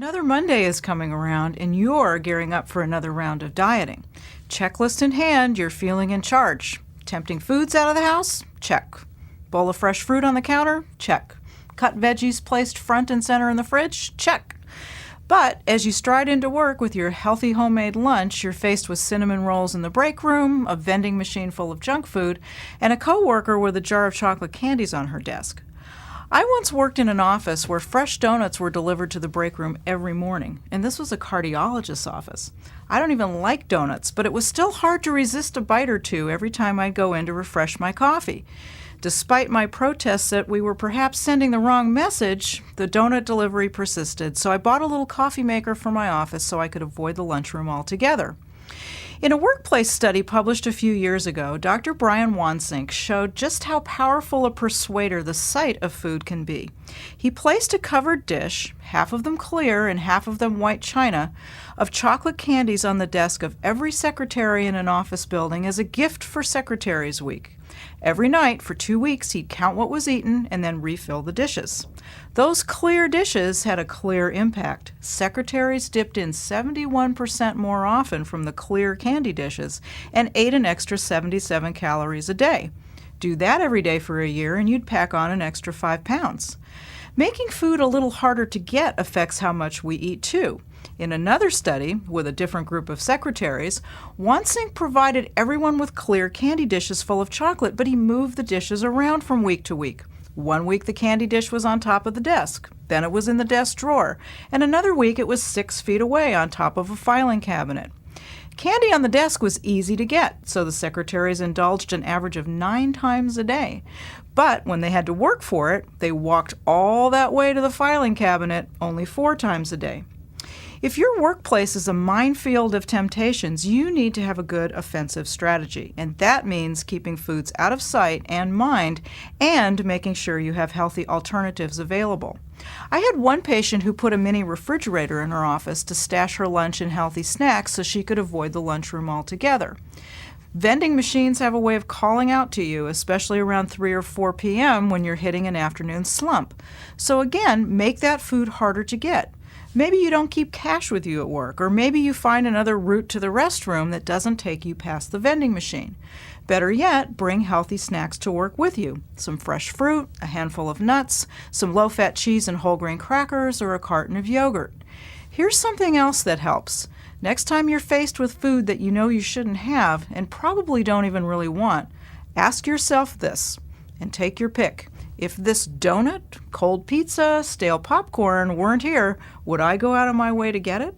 Another Monday is coming around, and you're gearing up for another round of dieting. Checklist in hand, you're feeling in charge. Tempting foods out of the house? Check. Bowl of fresh fruit on the counter? Check. Cut veggies placed front and center in the fridge? Check. But as you stride into work with your healthy homemade lunch, you're faced with cinnamon rolls in the break room, a vending machine full of junk food, and a coworker with a jar of chocolate candies on her desk. I once worked in an office where fresh donuts were delivered to the break room every morning, and this was a cardiologist's office. I don't even like donuts, but it was still hard to resist a bite or two every time I'd go in to refresh my coffee. Despite my protests that we were perhaps sending the wrong message, the donut delivery persisted, so I bought a little coffee maker for my office so I could avoid the lunchroom altogether. In a workplace study published a few years ago, Dr. Brian Wansink showed just how powerful a persuader the sight of food can be. He placed a covered dish, half of them clear and half of them white china, of chocolate candies on the desk of every secretary in an office building as a gift for Secretaries Week. Every night for 2 weeks, he'd count what was eaten and then refill the dishes. Those clear dishes had a clear impact. Secretaries dipped in 71% more often from the clear candy dishes and ate an extra 77 calories a day. Do that every day for a year and you'd pack on an extra 5 pounds. Making food a little harder to get affects how much we eat too. In another study, with a different group of secretaries, Wansink provided everyone with clear candy dishes full of chocolate, but he moved the dishes around from week to week. 1 week the candy dish was on top of the desk, then it was in the desk drawer, and another week it was 6 feet away on top of a filing cabinet. Candy on the desk was easy to get, so the secretaries indulged an average of 9 times a day. But when they had to work for it, they walked all that way to the filing cabinet only 4 times a day. If your workplace is a minefield of temptations, you need to have a good offensive strategy, and that means keeping foods out of sight and mind and making sure you have healthy alternatives available. I had one patient who put a mini refrigerator in her office to stash her lunch and healthy snacks so she could avoid the lunchroom altogether. Vending machines have a way of calling out to you, especially around 3 or 4 p.m. when you're hitting an afternoon slump. So again, make that food harder to get. Maybe you don't keep cash with you at work, or maybe you find another route to the restroom that doesn't take you past the vending machine. Better yet, bring healthy snacks to work with you. Some fresh fruit, a handful of nuts, some low-fat cheese and whole grain crackers, or a carton of yogurt. Here's something else that helps. Next time you're faced with food that you know you shouldn't have and probably don't even really want, ask yourself this and take your pick. If this donut, cold pizza, stale popcorn weren't here, would I go out of my way to get it?